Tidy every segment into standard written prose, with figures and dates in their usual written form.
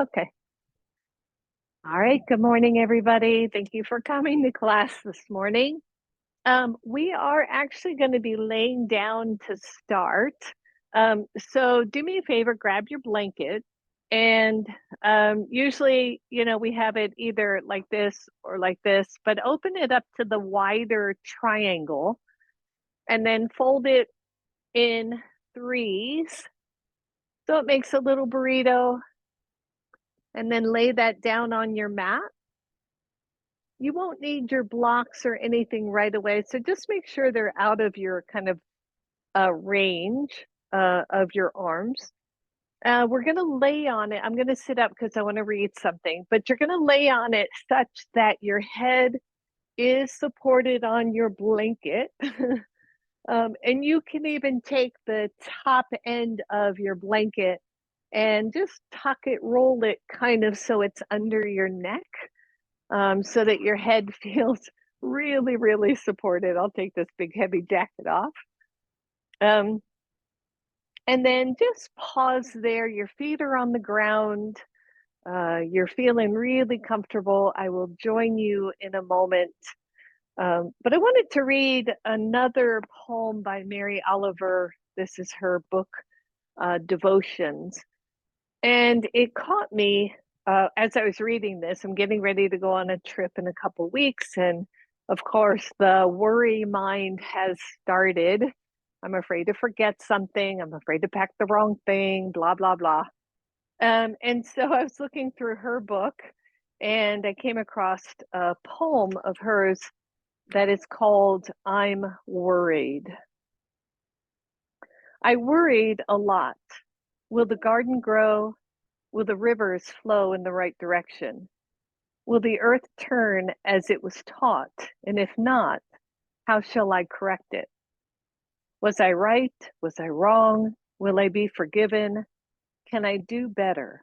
Okay. All right. Good morning, everybody. Thank you for coming to class this morning. We are actually going to be laying down to start. So do me a favor, grab your blanket. And usually, we have it either like this or like this, but open it up to the wider triangle and then fold it in threes. So it makes a little burrito, and then lay that down on your mat. You won't need your blocks or anything right away. So just make sure they're out of your kind of range of your arms. We're going to lay on it. I'm going to sit up because I want to read something, but you're going to lay on it such that your head is supported on your blanket. And you can even take the top end of your blanket and just tuck it, roll it kind of so it's under your neck. So that your head feels really, really supported. I'll take this big heavy jacket off. And then just pause there. Your feet are on the ground. You're feeling really comfortable. I will join you in a moment. But I wanted to read another poem by Mary Oliver. This is her book, Devotions. And it caught me as I was reading this. I'm getting ready to go on a trip in a couple weeks. And of course, the worry mind has started. I'm afraid to forget something. I'm afraid to pack the wrong thing, blah, blah, blah. And so I was looking through her book and I came across a poem of hers that is called I'm Worried. I worried a lot. Will the garden grow? Will the rivers flow in the right direction? Will the earth turn as it was taught? And if not, how shall I correct it? Was I right? Was I wrong? Will I be forgiven? Can I do better?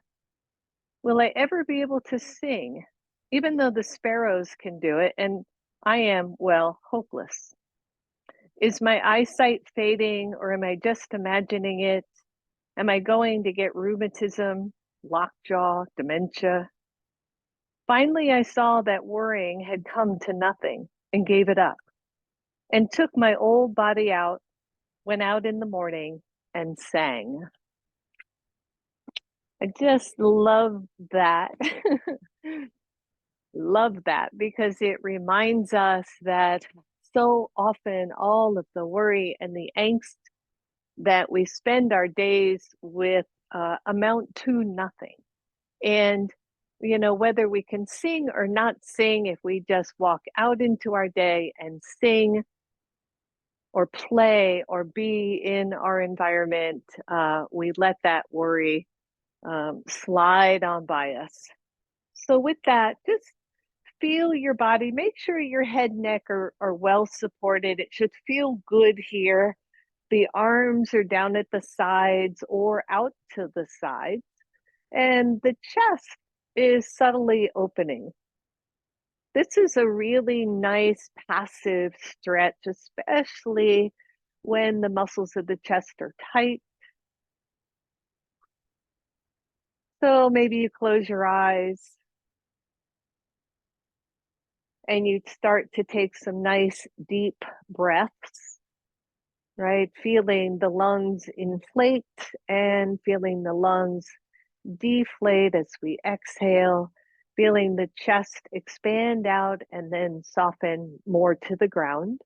Will I ever be able to sing, even though the sparrows can do it and I am, well, hopeless? Is my eyesight fading or am I just imagining it? Am I going to get rheumatism, lockjaw, dementia? Finally, I saw that worrying had come to nothing and gave it up and took my old body out, went out in the morning and sang. I just love that. Love that because it reminds us that so often all of the worry and the angst that we spend our days with amount to nothing. And, whether we can sing or not sing, if we just walk out into our day and sing or play or be in our environment, we let that worry slide on by us. So, with that, just feel your body. Make sure your head, neck are well supported. It should feel good here. The arms are down at the sides or out to the sides, and the chest is subtly opening. This is a really nice passive stretch, especially when the muscles of the chest are tight. So maybe you close your eyes and you start to take some nice deep breaths, right? Feeling the lungs inflate and feeling the lungs deflate as we exhale, feeling the chest expand out and then soften more to the ground.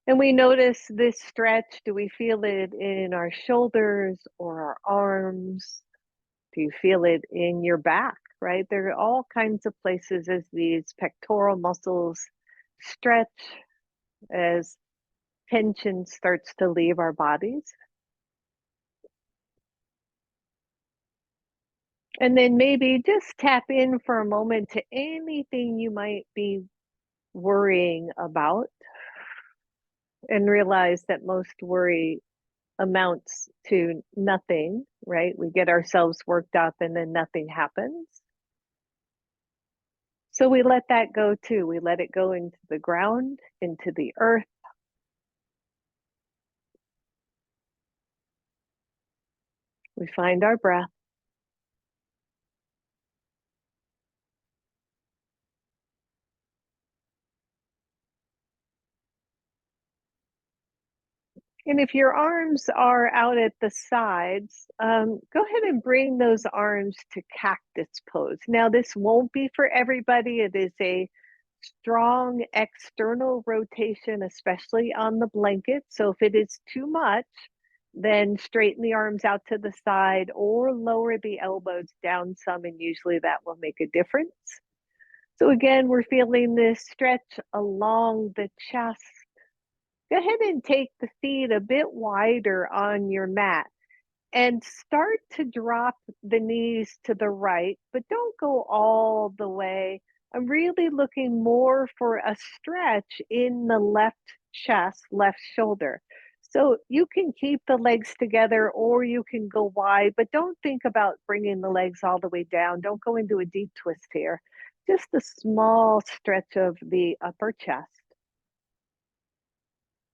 And we notice this stretch. Do we feel it in our shoulders or our arms? Do you feel it in your back, right? There are all kinds of places as these pectoral muscles stretch, as tension starts to leave our bodies. And then maybe just tap in for a moment to anything you might be worrying about and realize that most worry amounts to nothing, right? We get ourselves worked up and then nothing happens. So we let that go too. We let it go into the ground, into the earth. We find our breath. And if your arms are out at the sides, go ahead and bring those arms to cactus pose. Now, this won't be for everybody. It is a strong external rotation, especially on the blanket. So if it is too much, then straighten the arms out to the side or lower the elbows down some, and usually that will make a difference. So again, we're feeling this stretch along the chest. Go ahead and take the feet a bit wider on your mat and start to drop the knees to the right, but don't go all the way. I'm really looking more for a stretch in the left chest, left shoulder. So you can keep the legs together or you can go wide, but don't think about bringing the legs all the way down. Don't go into a deep twist here. Just a small stretch of the upper chest.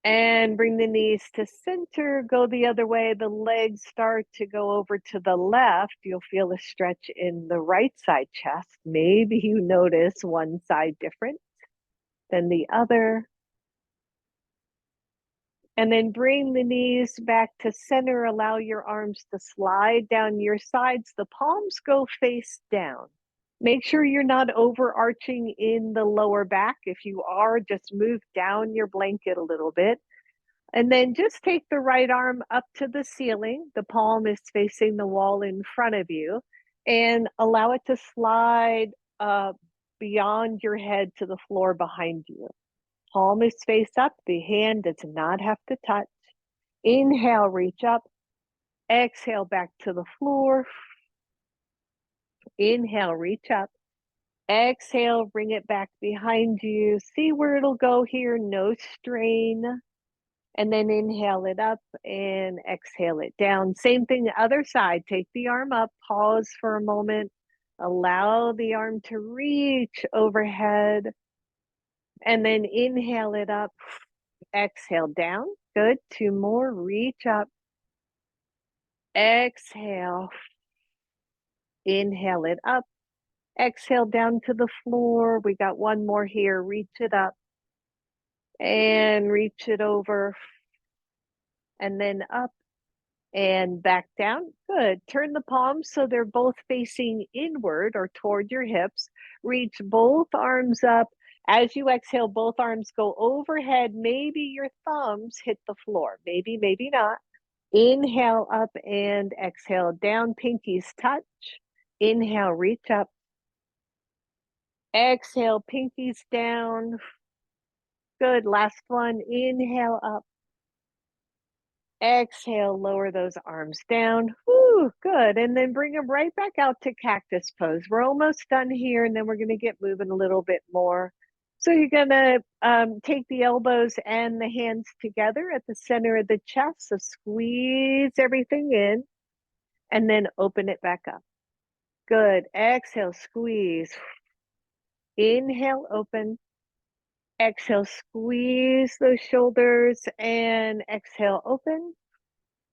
And bring the knees to center, go the other way. The legs start to go over to the left. You'll feel a stretch in the right side chest. Maybe you notice one side different than the other. And then bring the knees back to center. Allow your arms to slide down your sides. The palms go face down. Make sure you're not overarching in the lower back. If you are, just move down your blanket a little bit. And then just take the right arm up to the ceiling. The palm is facing the wall in front of you, and allow it to slide beyond your head to the floor behind you. Palm is face up. The hand does not have to touch. Inhale, reach up. Exhale, back to the floor. Inhale, reach up. Exhale, bring it back behind you. See where it'll go here. No strain. And then inhale it up and exhale it down. Same thing, the other side. Take the arm up, pause for a moment, allow the arm to reach overhead, and then inhale it up, exhale down. Good. Two more. Reach up, exhale, inhale it up, exhale down to the floor. We got one more here. Reach it up and reach it over, and then up and back down. Good. Turn the palms so they're both facing inward or toward your hips. Reach both arms up. As you exhale, both arms go overhead. Maybe your thumbs hit the floor. Maybe, maybe not. Inhale up and exhale down. Pinkies touch. Inhale, reach up. Exhale, pinkies down. Good. Last one. Inhale up. Exhale, lower those arms down. Whew, good. And then bring them right back out to cactus pose. We're almost done here, and then we're going to get moving a little bit more. So you're going to take the elbows and the hands together at the center of the chest. So squeeze everything in and then open it back up. Good. Exhale, squeeze. Inhale, open. Exhale, squeeze those shoulders and exhale, open.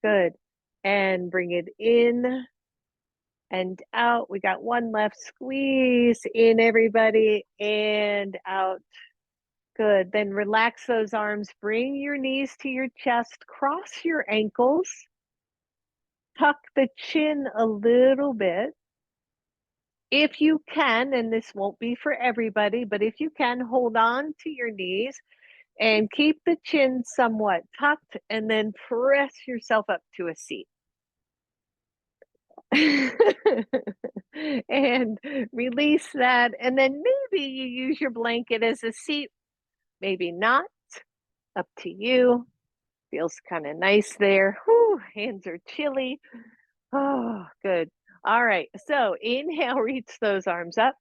Good. And bring it in and out. We got one left. Squeeze in, everybody, and out. Good. Then relax those arms. Bring your knees to your chest. Cross your ankles. Tuck the chin a little bit. If you can, and this won't be for everybody, but if you can, hold on to your knees and keep the chin somewhat tucked, and then press yourself up to a seat. And release that. And then maybe you use your blanket as a seat, maybe not. Up to you. Feels kind of nice there. Whew, hands are chilly. Oh, good. All right. So inhale, reach those arms up.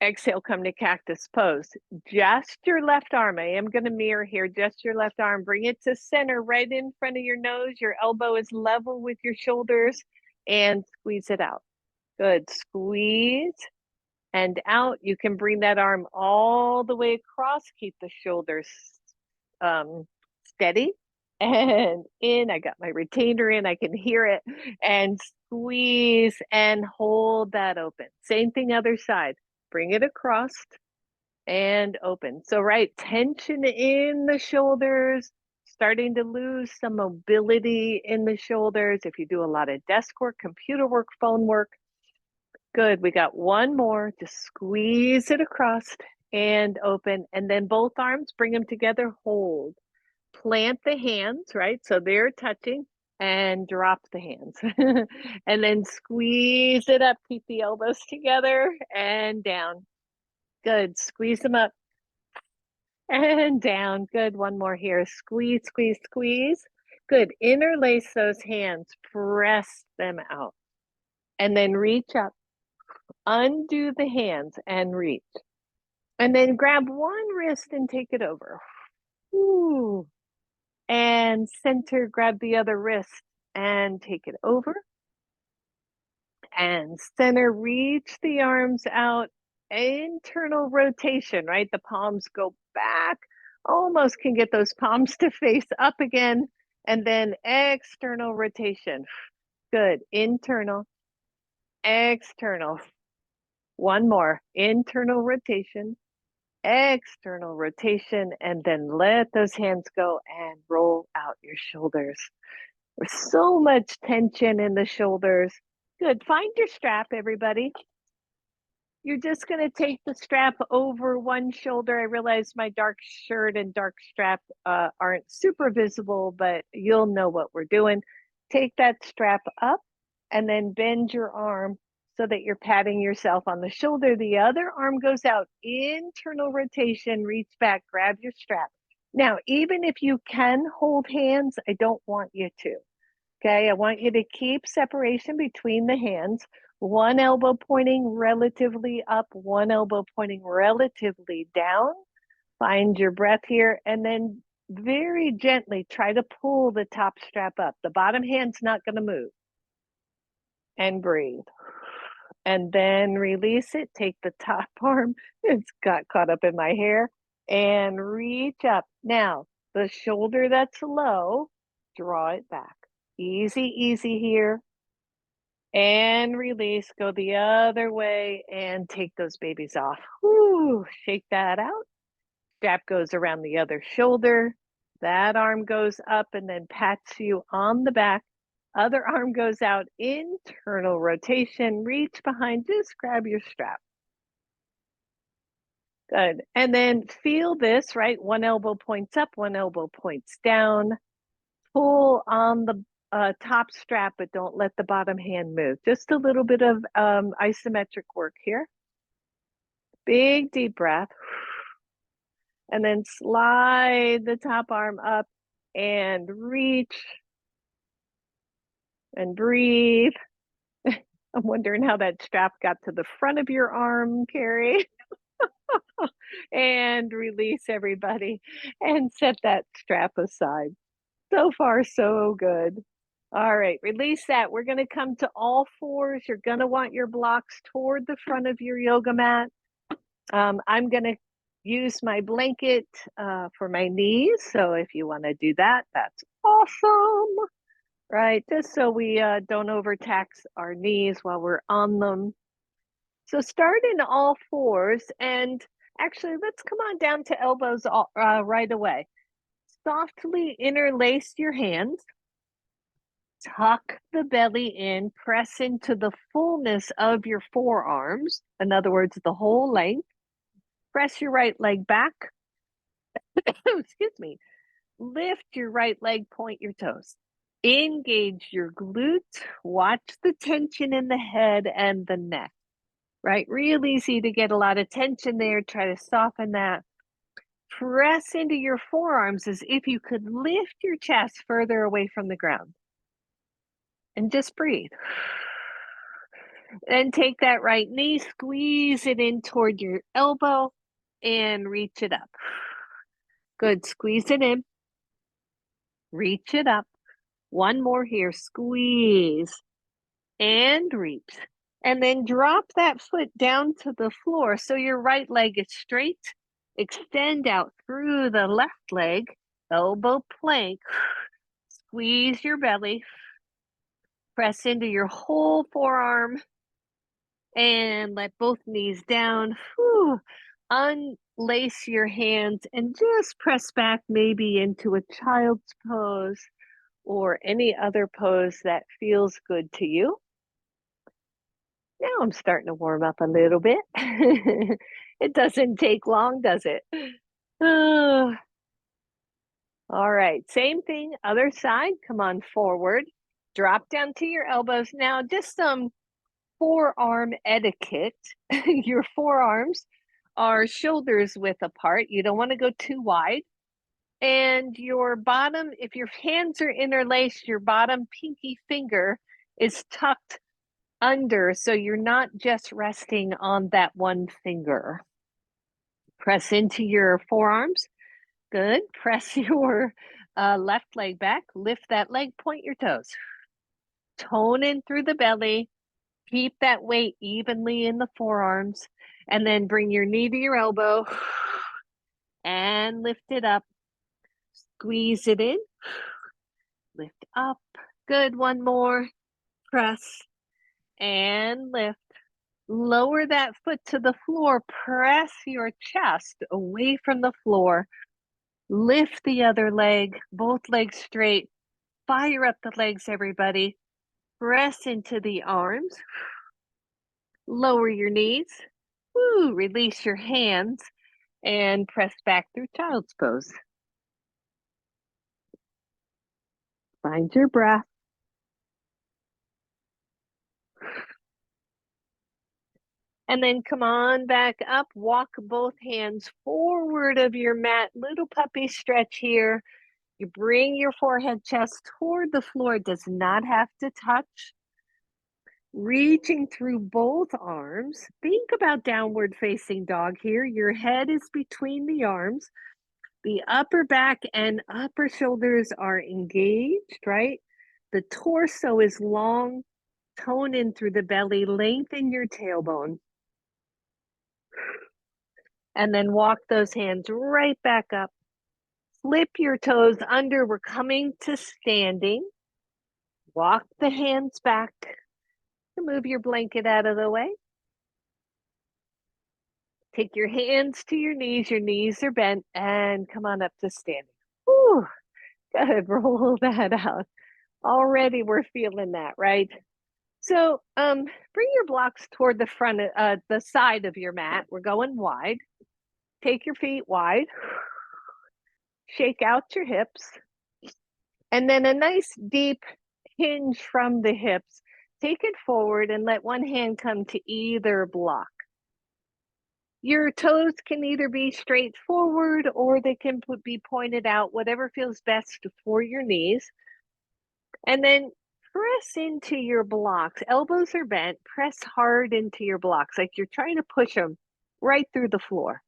Exhale, come to cactus pose. Just your left arm. I am going to mirror here. Just your left arm. Bring it to center right in front of your nose. Your elbow is level with your shoulders, and squeeze it out. Good. Squeeze and out. You can bring that arm all the way across. Keep the shoulders steady. and in. I got my retainer in, I can hear it, and squeeze and hold that open. Same thing other side. Bring it across and open. So, right, tension in the shoulders, starting to lose some mobility in the shoulders. If you do a lot of desk work, computer work, phone work, good. We got one more. Just squeeze it across and open. And then both arms, bring them together, hold. Plant the hands, right? So they're touching and drop the hands. And then squeeze it up. Keep the elbows together and down. Good. Squeeze them up and down. Good. One more here. Squeeze, squeeze, squeeze. Good. Interlace those hands. Press them out. And then reach up. Undo the hands and reach. And then grab one wrist and take it over. Ooh. And center, grab the other wrist and take it over. And center, reach the arms out. Internal rotation, right? The palms go back. Almost can get those palms to face up again. And then external rotation. Good. Internal, external. One more. Internal rotation, external rotation, and then let those hands go and roll out your shoulders. There's so much tension in the shoulders. Good. Find your strap, everybody. You're just going to take the strap over one shoulder. I realize my dark shirt and dark strap aren't super visible, but you'll know what we're doing. Take that strap up and then bend your arm so that you're patting yourself on the shoulder. The other arm goes out, internal rotation, reach back, grab your strap. Now, even if you can hold hands, I don't want you to. Okay, I want you to keep separation between the hands. One elbow pointing relatively up, one elbow pointing relatively down. Find your breath here, and then very gently try to pull the top strap up. The bottom hand's not going to move. And breathe. And then release it. Take the top arm. It's got caught up in my hair. And reach up. Now, the shoulder that's low, draw it back. Easy, easy here. And release. Go the other way and take those babies off. Whoo, shake that out. Strap goes around the other shoulder. That arm goes up and then pats you on the back. Other arm goes out, internal rotation, reach behind, just grab your strap. Good. And then feel this, right? One elbow points up, one elbow points down. Pull on the top strap, but don't let the bottom hand move. Just a little bit of isometric work here. Big deep breath. And then slide the top arm up and reach and breathe. I'm wondering how that strap got to the front of your arm, Carrie. And release, everybody, and set that strap aside. So far, so good. All right, release that. We're going to come to all fours. You're going to want your blocks toward the front of your yoga mat. I'm going to use my blanket for my knees. So if you want to do that, that's awesome. Right, just so we don't overtax our knees while we're on them. So start in all fours, and actually, let's come on down to elbows right away. Softly interlace your hands. Tuck the belly in, press into the fullness of your forearms. In other words, the whole length. Press your right leg back. Excuse me. Lift your right leg, point your toes. Engage your glutes. Watch the tension in the head and the neck. Right? Real easy to get a lot of tension there. Try to soften that. Press into your forearms as if you could lift your chest further away from the ground. And just breathe. Then take that right knee, squeeze it in toward your elbow, and reach it up. Good. Squeeze it in. Reach it up. One more here. Squeeze and reach. And then drop that foot down to the floor so your right leg is straight. Extend out through the left leg elbow plank. Squeeze your belly, press into your whole forearm, and let both knees down. Whew. Unlace your hands and just press back maybe into a child's pose or any other pose that feels good to you. Now I'm starting to warm up a little bit. It doesn't take long, does it? Oh, all right, same thing, other side. Come on forward. Drop down to your elbows. Now, just some forearm etiquette. Your forearms are shoulders width apart. You don't want to go too wide. And your bottom, if your hands are interlaced, your bottom pinky finger is tucked under, so you're not just resting on that one finger. Press into your forearms. Good. Press your left leg back. Lift that leg, point your toes. Tone in through the belly. Keep that weight evenly in the forearms. And then bring your knee to your elbow and lift it up. Squeeze it in. Lift up. Good. One more. Press and lift. Lower that foot to the floor. Press your chest away from the floor. Lift the other leg, both legs straight. Fire up the legs, everybody. Press into the arms. Lower your knees. Woo, release your hands and press back through child's pose. Find your breath. And then come on back up. Walk both hands forward of your mat. Little puppy stretch here. You bring your forehead, chest toward the floor. It does not have to touch. Reaching through both arms. Think about downward facing dog here. Your head is between the arms. The upper back and upper shoulders are engaged, right? The torso is long. Tone in through the belly. Lengthen your tailbone. And then walk those hands right back up. Flip your toes under. We're coming to standing. Walk the hands back. Move your blanket out of the way. Take your hands to your knees are bent, and come on up to standing. Whew, good, roll that out. Already we're feeling that, right? So bring your blocks toward the front, the side of your mat. We're going wide. Take your feet wide. Shake out your hips. And then a nice deep hinge from the hips. Take it forward and let one hand come to either block. Your toes can either be straight forward or they can be pointed out, whatever feels best for your knees. And then press into your blocks. Elbows are bent. Press hard into your blocks, like you're trying to push them right through the floor.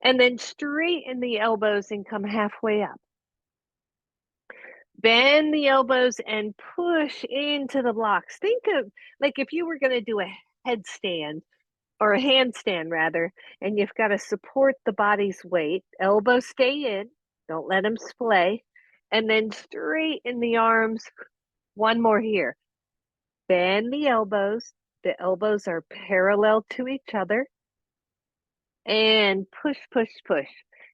And then straighten the elbows and come halfway up. Bend the elbows and push into the blocks. Think of like if you were going to do a headstand or a handstand rather, and you've got to support the body's weight. Elbows stay in, don't let them splay. And then straighten the arms. One more here. Bend the elbows. The elbows are parallel to each other. And push, push, push.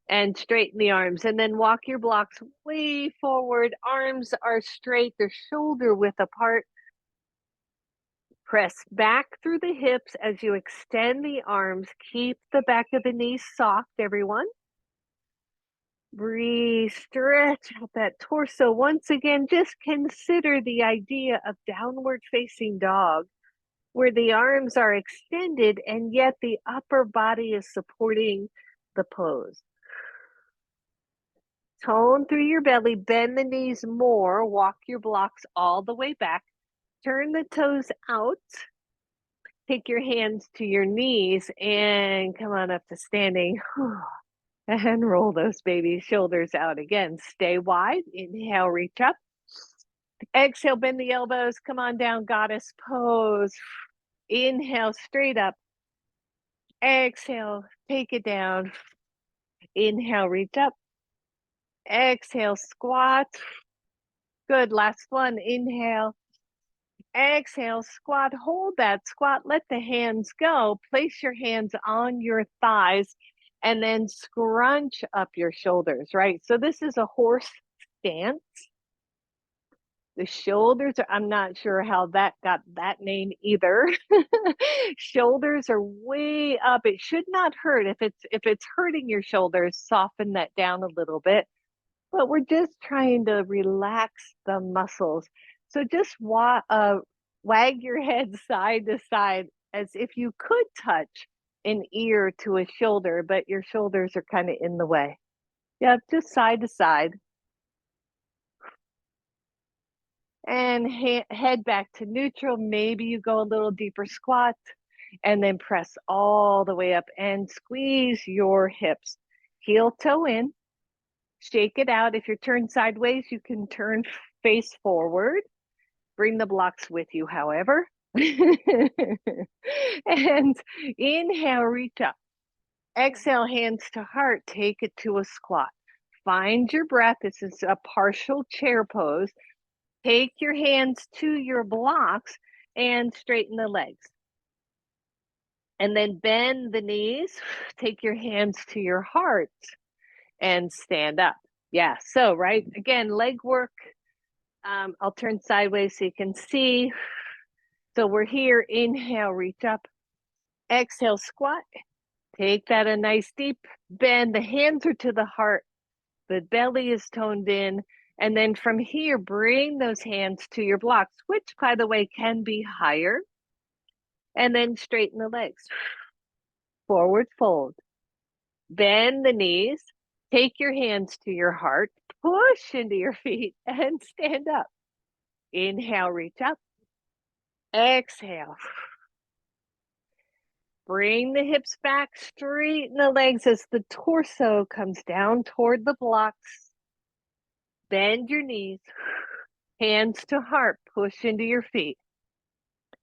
And straighten the arms. And then walk your blocks way forward. Arms are straight, they're shoulder width apart. Press back through the hips as you extend the arms. Keep the back of the knees soft, everyone. Breathe, stretch out that torso. Once again, just consider the idea of downward facing dog, where the arms are extended and yet the upper body is supporting the pose. Tone through your belly, bend the knees more, walk your blocks all the way back. Turn the toes out. Take your hands to your knees and come on up to standing. And roll those baby shoulders out again. Stay wide. Inhale, reach up. Exhale, bend the elbows. Come on down, goddess pose. Inhale, straight up. Exhale, take it down. Inhale, reach up. Exhale, squat. Good, last one, inhale. Exhale, squat, hold that squat, let the hands go. Place your hands on your thighs and then scrunch up your shoulders, right? So this is a horse stance. The shoulders are, I'm not sure how that got that name either. Shoulders are way up. It should not hurt. If it's hurting your shoulders, soften that down a little bit. But we're just trying to relax the muscles. So just wag your head side to side as if you could touch an ear to a shoulder, but your shoulders are kind of in the way. Yeah, just side to side. And head back to neutral. Maybe you go a little deeper squat and then press all the way up and squeeze your hips. Heel toe in, shake it out. If you're turned sideways, you can turn face forward. Bring the blocks with you, however. And inhale, reach up. Exhale, hands to heart. Take it to a squat. Find your breath. This is a partial chair pose. Take your hands to your blocks and straighten the legs. And then bend the knees. Take your hands to your heart and stand up. Yeah, so, right, again, leg work. I'll turn sideways so you can see. So we're here, inhale, reach up. Exhale, squat. Take that a nice deep bend. The hands are to the heart. The belly is toned in. And then from here, bring those hands to your blocks, which, by the way, can be higher. And then straighten the legs. Forward fold. Bend the knees. Take your hands to your heart. Push into your feet and stand up. Inhale, reach up. Exhale. Bring the hips back, straighten the legs as the torso comes down toward the blocks. Bend your knees, hands to heart, push into your feet.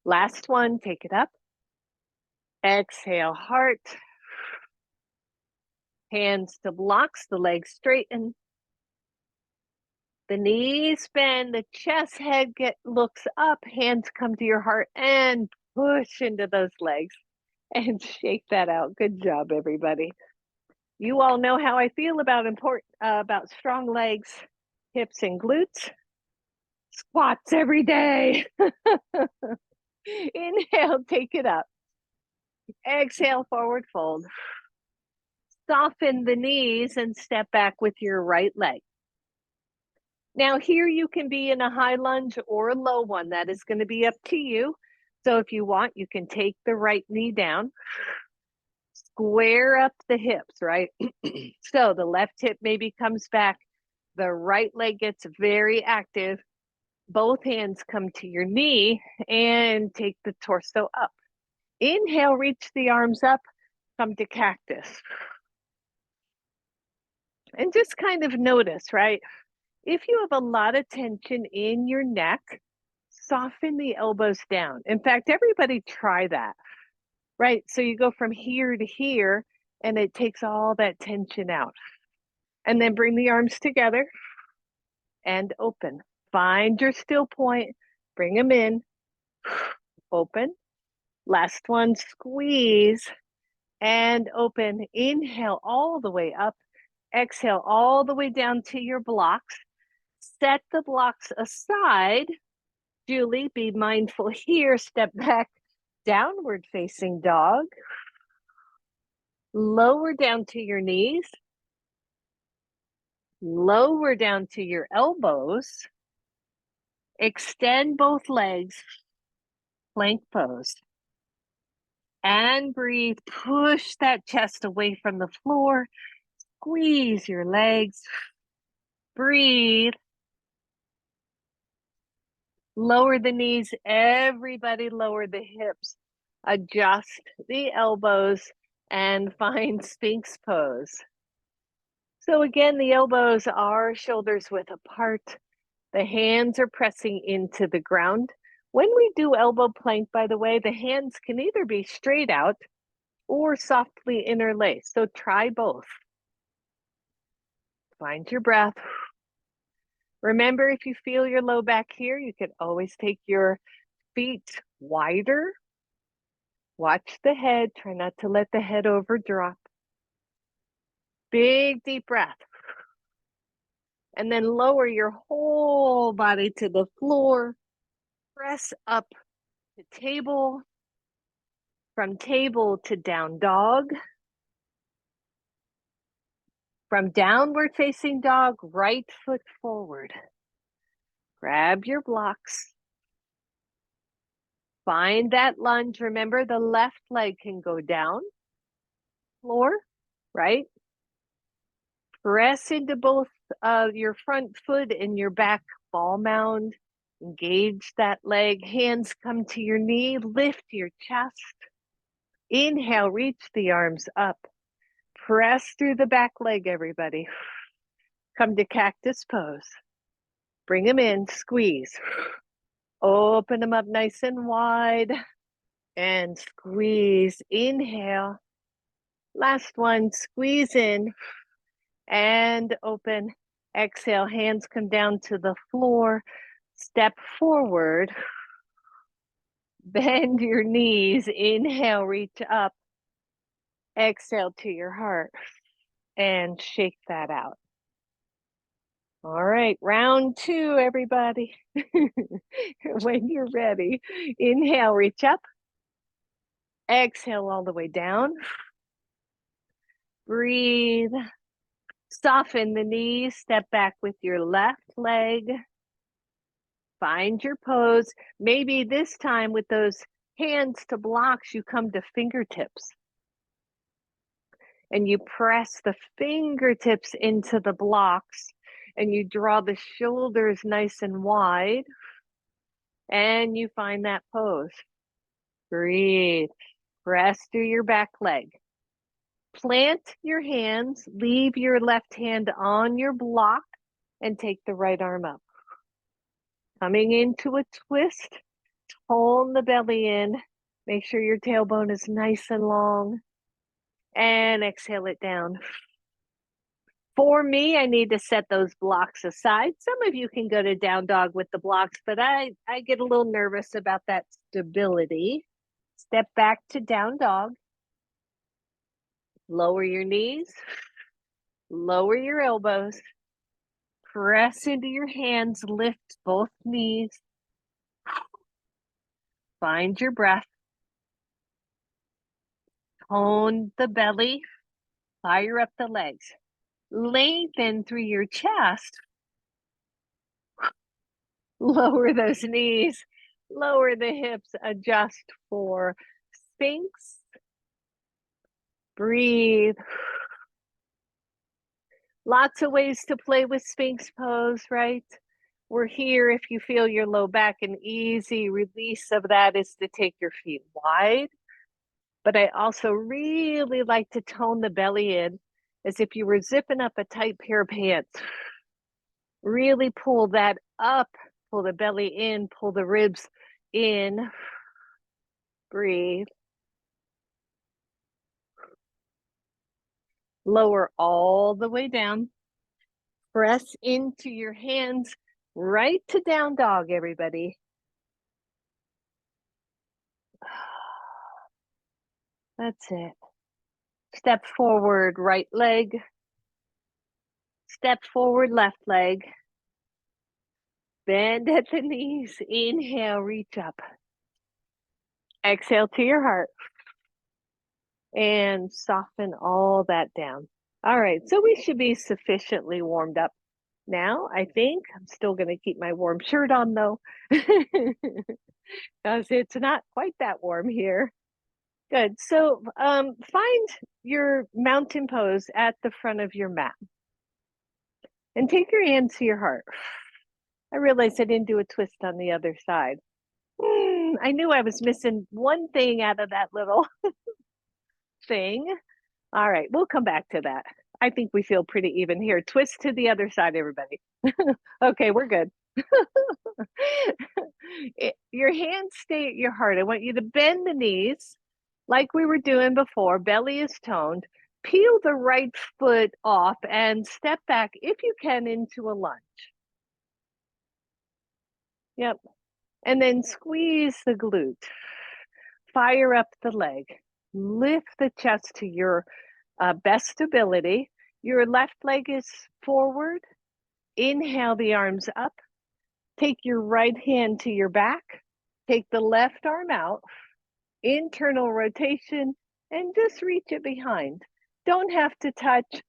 Last one, take it up. Exhale, heart. Hands to blocks, the legs straighten. The knees bend, the chest head looks up, hands come to your heart and push into those legs and shake that out. Good job, everybody. You all know how I feel about strong legs, hips, and glutes. Squats every day. Inhale, take it up. Exhale, forward fold. Soften the knees and step back with your right leg. Now here you can be in a high lunge or a low one. That is going to be up to you. So if you want, you can take the right knee down. Square up the hips, right? So the left hip maybe comes back. The right leg gets very active. Both hands come to your knee and take the torso up. Inhale, reach the arms up, come to cactus. And just kind of notice, right? If you have a lot of tension in your neck, soften the elbows down. In fact, everybody try that, right? So you go from here to here and it takes all that tension out. And then bring the arms together and open. Find your still point, bring them in, open. Last one, squeeze and open. Inhale all the way up. Exhale all the way down to your blocks. Set the blocks aside. Julie, be mindful here. Step back, downward facing dog. Lower down to your knees. Lower down to your elbows. Extend both legs. Plank pose. And breathe. Push that chest away from the floor. Squeeze your legs. Breathe. Lower the knees. Everybody lower the hips. Adjust the elbows and find Sphinx pose. So again, the elbows are shoulders width apart. The hands are pressing into the ground. When we do elbow plank, by the way, the hands can either be straight out or softly interlaced. So try both. Find your breath. Remember, if you feel your low back here, you can always take your feet wider. Watch the head. Try not to let the head over drop. Big deep breath. And then lower your whole body to the floor. Press up to table. From table to down dog. From downward facing dog, right foot forward. Grab your blocks. Find that lunge. Remember, the left leg can go down, floor, right? Press into both your front foot and your back ball mound. Engage that leg. Hands come to your knee. Lift your chest. Inhale, reach the arms up. Press through the back leg, everybody. Come to cactus pose. Bring them in, squeeze. Open them up nice and wide and squeeze. Inhale. Last one, squeeze in and open. Exhale, hands come down to the floor. Step forward. Bend your knees. Inhale, reach up. Exhale to your heart and shake that out. All right, round two, everybody. When you're ready, inhale, reach up. Exhale all the way down. Breathe. Soften the knees. Step back with your left leg. Find your pose. Maybe this time with those hands to blocks, you come to fingertips. And you press the fingertips into the blocks. And you draw the shoulders nice and wide. And you find that pose. Breathe. Press through your back leg. Plant your hands. Leave your left hand on your block. And take the right arm up. Coming into a twist. Tone the belly in. Make sure your tailbone is nice and long. And exhale it down. For me, I need to set those blocks aside. Some of you can go to down dog with the blocks, but I get a little nervous about that stability. Step back to down dog. Lower your knees. Lower your elbows. Press into your hands. Lift both knees. Find your breath. Tone the belly. Fire up the legs. Lengthen through your chest. Lower those knees. Lower the hips. Adjust for Sphinx. Breathe. Lots of ways to play with Sphinx pose, right? We're here if you feel your low back. An easy release of that is to take your feet wide. But I also really like to tone the belly in as if you were zipping up a tight pair of pants. Really pull that up, pull the belly in, pull the ribs in. Breathe. Lower all the way down. Press into your hands right to down dog, everybody. That's it. Step forward, right leg. Step forward, left leg. Bend at the knees. Inhale, reach up. Exhale to your heart. And soften all that down. All right, so we should be sufficiently warmed up now, I think. I'm still going to keep my warm shirt on, though, because it's not quite that warm here. Good. So find your mountain pose at the front of your mat. And take your hands to your heart. I realized I didn't do a twist on the other side. I knew I was missing one thing out of that little thing. All right, we'll come back to that. I think we feel pretty even here. Twist to the other side, everybody. Okay, we're good. Your hands stay at your heart. I want you to bend the knees like we were doing before. Belly is toned. peel the right foot off and step back if you can into a lunge. Yep. And then squeeze the glute. Fire up the leg. Lift the chest to your best ability. Your left leg is forward. Inhale the arms up. Take your right hand to your back. Take the left arm out. Internal rotation and just reach it behind. Don't have to touch.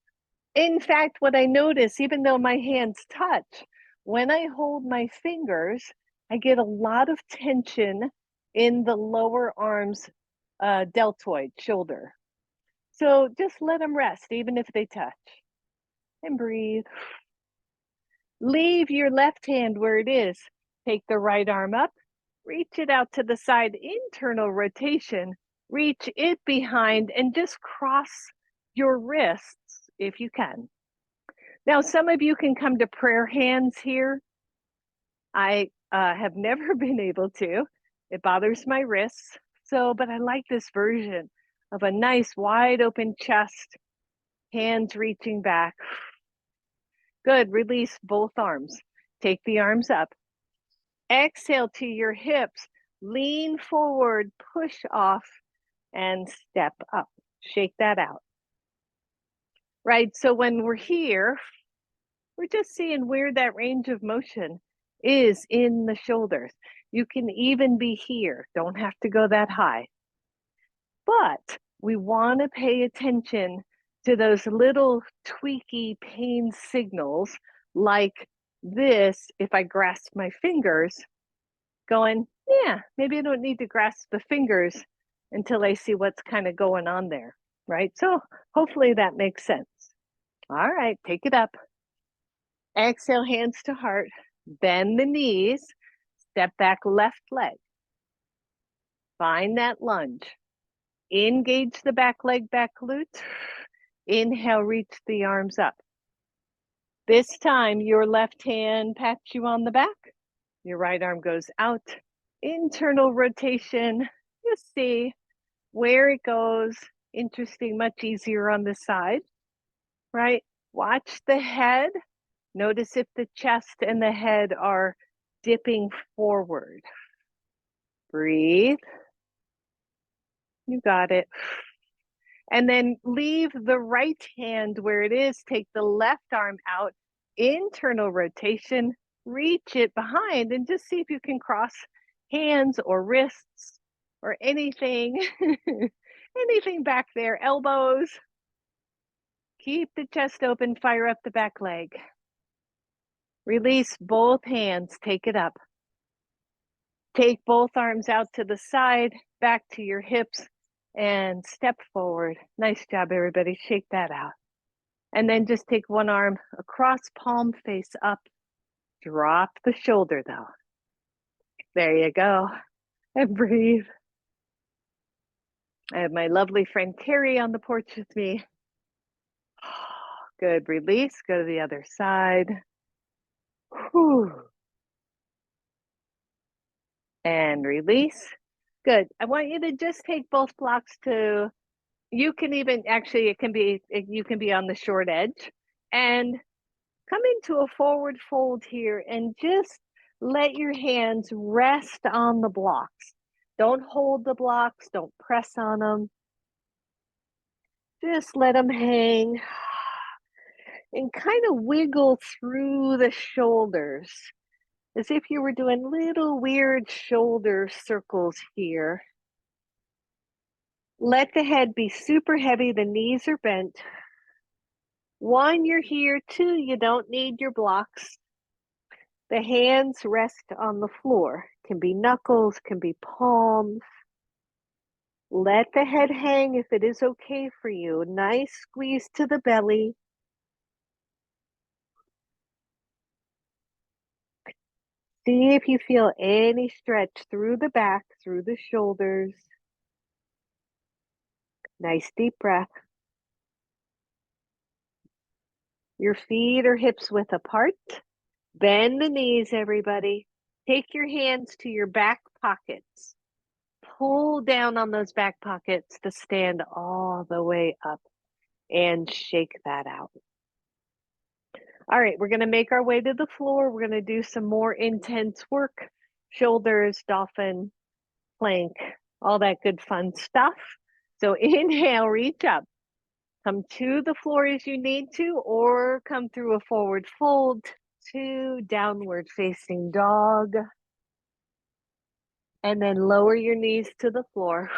In fact, what I notice, even though my hands touch, when I hold my fingers, I get a lot of tension in the lower arms deltoid shoulder. So just let them rest, even if they touch. And breathe. Leave your left hand where it is. Take the right arm up, reach it out to the side, internal rotation, reach it behind, and just cross your wrists if you can. Now, some of you can come to prayer hands here. I have never been able to. It bothers my wrists. So, but I like this version of a nice wide open chest, hands reaching back. Good, release both arms. Take the arms up. Exhale to your hips, lean forward, push off, and step up. Shake that out. Right, so when we're here, we're just seeing where that range of motion is in the shoulders. You can even be here, don't have to go that high. But we want to pay attention to those little tweaky pain signals like this. If I grasp my fingers, going, yeah, maybe I don't need to grasp the fingers until I see what's kind of going on there, right? So hopefully that makes sense. All right, take it up. Exhale, hands to heart. Bend the knees. Step back, left leg. Find that lunge. Engage the back leg, back glute. Inhale, reach the arms up. This time, your left hand pats you on the back. Your right arm goes out. Internal rotation. Just see where it goes. Interesting, much easier on this side, right? Watch the head. Notice if the chest and the head are dipping forward. Breathe. You got it. And then leave the right hand where it is. Take the left arm out. Internal rotation. Reach it behind and just see if you can cross hands or wrists or anything. Anything back there. Elbows. Keep the chest open. Fire up the back leg. Release both hands. Take it up. Take both arms out to the side, back to your hips, and step forward. Nice job, everybody. Shake that out. And then just take one arm across, palm face up. Drop the shoulder, though. There you go. And breathe. I have my lovely friend Carrie on the porch with me. Good. Release. Go to the other side. Whew. And release. Good. I want you to just take both blocks to, you can even, actually, you can be on the short edge and come into a forward fold here and just let your hands rest on the blocks. Don't hold the blocks. Don't press on them. Just let them hang and kind of wiggle through the shoulders as if you were doing little weird shoulder circles here. Let the head be super heavy. The knees are bent. One, you're here. Two, you don't need your blocks. The hands rest on the floor. Can be knuckles, can be palms. Let the head hang if it is okay for you. Nice squeeze to the belly. See if you feel any stretch through the back, through the shoulders. Nice deep breath. Your feet are hips width apart. Bend the knees, everybody. Take your hands to your back pockets. Pull down on those back pockets to stand all the way up. and shake that out. All right, we're going to make our way to the floor. We're going to do some more intense work, shoulders, dolphin, plank, all that good fun stuff. So inhale, reach up. Come to the floor as you need to, or come through a forward fold to downward facing dog. And then lower your knees to the floor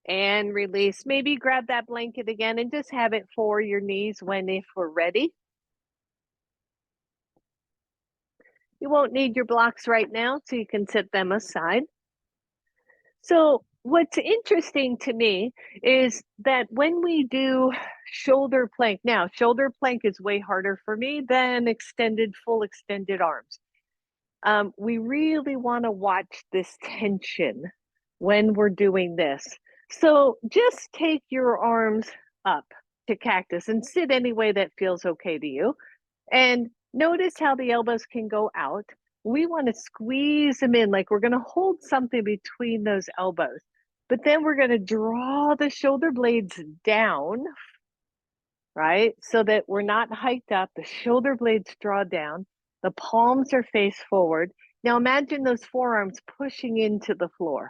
and release. Maybe grab that blanket again and just have it for your knees if we're ready. You won't need your blocks right now, so you can set them aside. So what's interesting to me is that when we do shoulder plank, now shoulder plank is way harder for me than full extended arms. We really want to watch this tension when we're doing this. So just take your arms up to cactus and sit any way that feels okay to you. And notice how the elbows can go out. We want to squeeze them in, like we're going to hold something between those elbows. But then we're going to draw the shoulder blades down, right? So that we're not hiked up. The shoulder blades draw down. The palms are face forward. Now imagine those forearms pushing into the floor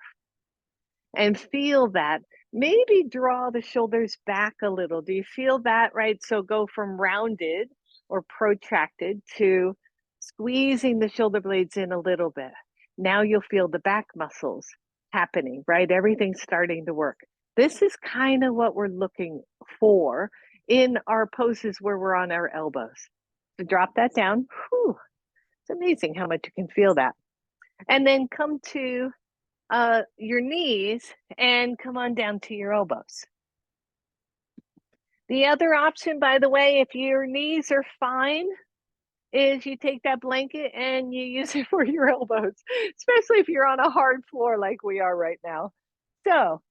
and feel that. Maybe draw the shoulders back a little. Do you feel that, right? So go from rounded or protracted to squeezing the shoulder blades in a little bit. Now you'll feel the back muscles happening, right? Everything's starting to work. This is kind of what we're looking for in our poses where we're on our elbows. So drop that down. Whew. It's amazing how much you can feel that. And then come to your knees and come on down to your elbows. The other option, by the way, if your knees are fine, is you take that blanket and you use it for your elbows, especially if you're on a hard floor like we are right now. So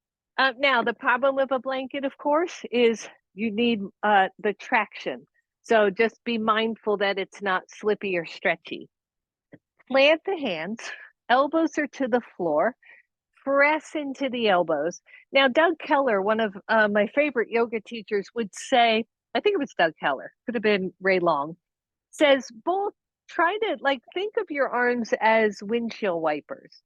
now the problem with a blanket, of course, is you need the traction. So just be mindful that it's not slippy or stretchy. Plant the hands, elbows are to the floor, press into the elbows. Now, Doug Keller, one of my favorite yoga teachers, would say, I think it was Doug Keller, could have been Ray Long, says both try to think of your arms as windshield wipers.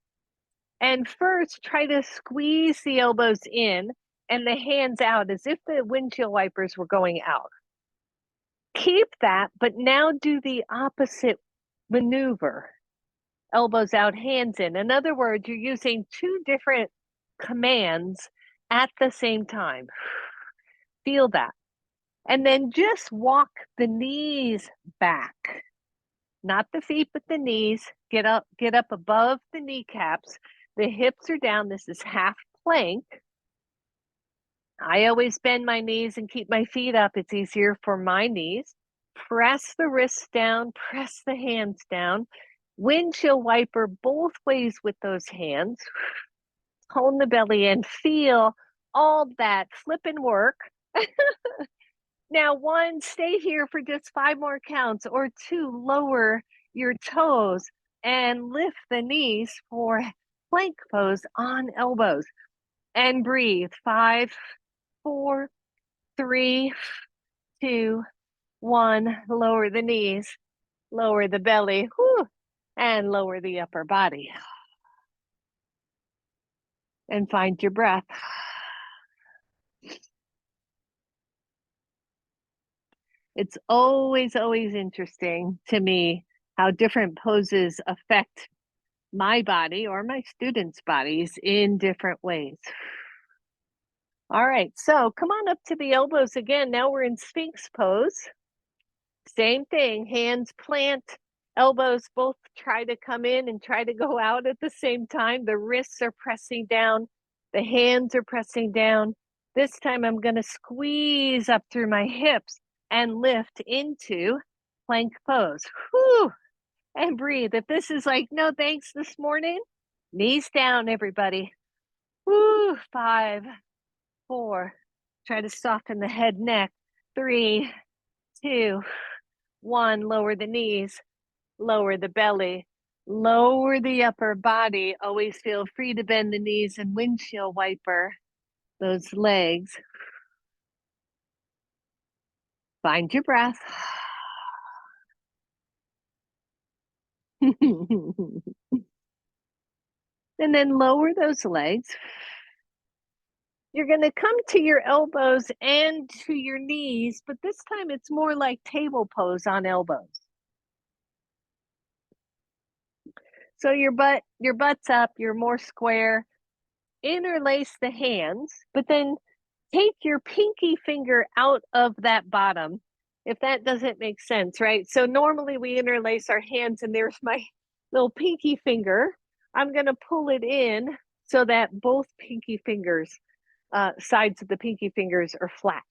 And first try to squeeze the elbows in and the hands out as if the windshield wipers were going out. Keep that, but now do the opposite maneuver. Elbows out, hands in. In other words, you're using two different commands at the same time. Feel that. And then just walk the knees back. Not the feet, but the knees. Get up above the kneecaps. The hips are down. This is half plank. I always bend my knees and keep my feet up. It's easier for my knees. Press the wrists down, press the hands down. Windshield wiper both ways with those hands. Tone the belly and feel all that flip and work. Now, one, stay here for just 5 more counts, or 2, lower your toes and lift the knees for plank pose on elbows. And breathe. 5, 4, 3, 2, 1. Lower the knees, lower the belly, whew, and lower the upper body. And find your breath. It's always interesting to me how different poses affect my body or my students' bodies in different ways. All right, so come on up to the elbows again. Now we're in Sphinx pose. Same thing, hands plant, elbows both try to come in and try to go out at the same time. The wrists are pressing down, the hands are pressing down. This time I'm going to squeeze up through my hips and lift into plank pose. Whew. And breathe. If this is like no thanks this morning, knees down, everybody. Woo. 5, 4. Try to soften the head, neck. 3, 2, 1. Lower the knees, lower the belly, lower the upper body. Always feel free to bend the knees and windshield wiper those legs. Find your breath. And then lower those legs. You're going to come to your elbows and to your knees, but this time it's more like table pose on elbows. So your butt's up, you're more square. Interlace the hands, but then take your pinky finger out of that bottom, if that doesn't make sense, right? So normally we interlace our hands and there's my little pinky finger. I'm going to pull it in so that both pinky fingers, sides of the pinky fingers are flat.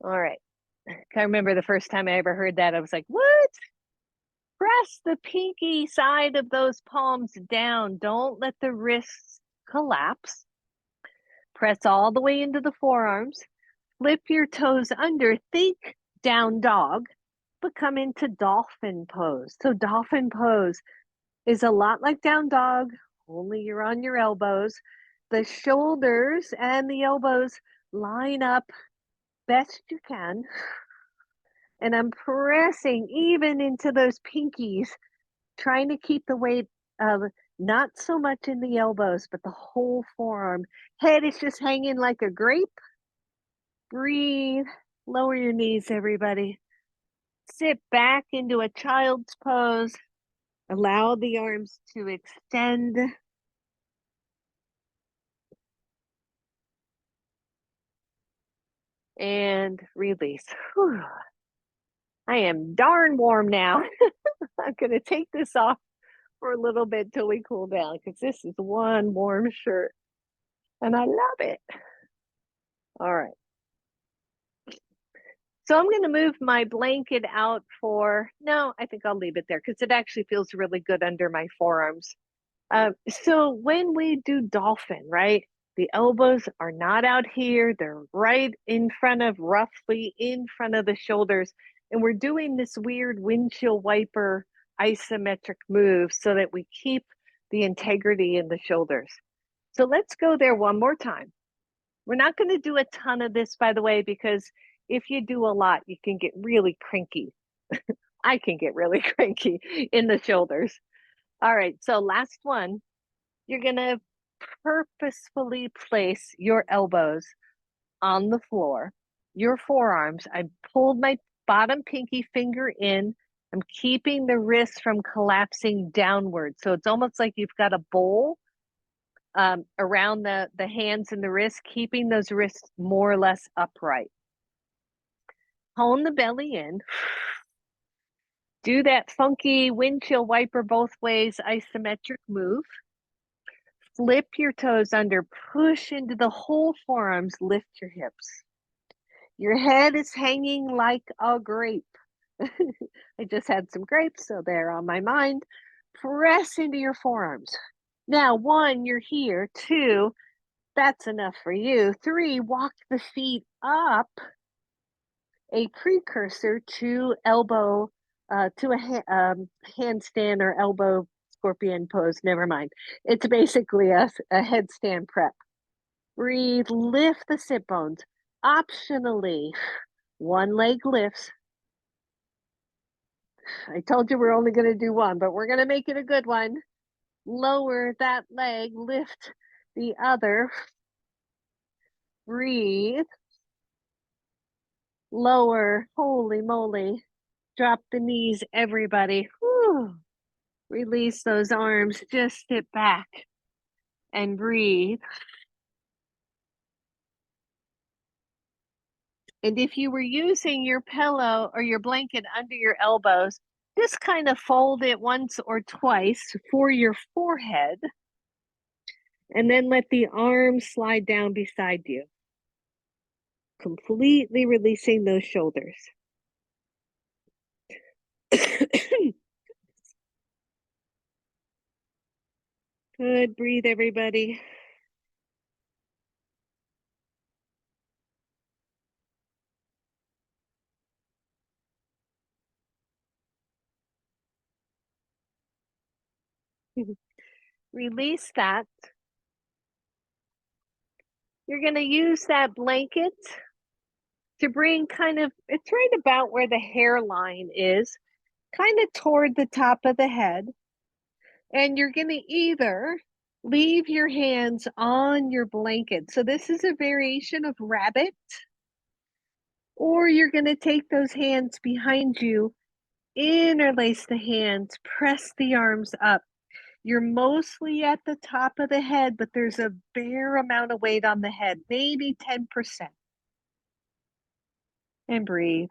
All right. I remember the first time I ever heard that, I was like, what? Press the pinky side of those palms down. Don't let the wrists collapse. Press all the way into the forearms. Flip your toes under. Think down dog, but come into dolphin pose. So dolphin pose is a lot like down dog, only you're on your elbows. The shoulders and the elbows line up best you can. And I'm pressing even into those pinkies, trying to keep the weight of not so much in the elbows, but the whole forearm. Head is just hanging like a grape. Breathe. Lower your knees, everybody. Sit back into a child's pose. Allow the arms to extend. And release. Whew. I am darn warm now. I'm going to take this off for a little bit till we cool down because this is one warm shirt and I love it. All right. So I'm going to move my blanket out no, I think I'll leave it there because it actually feels really good under my forearms. So when we do dolphin, right, the elbows are not out here. They're right in front of, roughly in front of the shoulders. And we're doing this weird windshield wiper isometric move so that we keep the integrity in the shoulders. So let's go there one more time. We're not going to do a ton of this, by the way, because if you do a lot, you can get really cranky. I can get really cranky in the shoulders. All right, so last one. You're going to purposefully place your elbows on the floor, your forearms. I pulled my bottom pinky finger in. I'm keeping the wrists from collapsing downward. So it's almost like you've got a bowl around the hands and the wrists, keeping those wrists more or less upright. Hone the belly in. Do that funky windshield wiper both ways isometric move. Flip your toes under, push into the whole forearms, lift your hips. Your head is hanging like a grape. I just had some grapes, so they're on my mind. Press into your forearms. Now, 1, you're here. 2, that's enough for you. 3, walk the feet up, a precursor to elbow, to a handstand or elbow scorpion pose. Never mind. It's basically a headstand prep. Breathe, lift the sit bones. Optionally, one leg lifts. I told you we're only going to do one, but we're going to make it a good one. Lower that leg, lift the other. Breathe. Lower. Holy moly. Drop the knees, everybody. Whew. Release those arms. Just sit back and breathe. And if you were using your pillow or your blanket under your elbows, just kind of fold it once or twice for your forehead. And then let the arms slide down beside you, completely releasing those shoulders. Good. Breathe, everybody. Release that. You're going to use that blanket to bring it's right about where the hairline is, kind of toward the top of the head. And you're going to either leave your hands on your blanket. So this is a variation of rabbit, or you're going to take those hands behind you, interlace the hands, press the arms up. You're mostly at the top of the head, but there's a bare amount of weight on the head, maybe 10%. And breathe.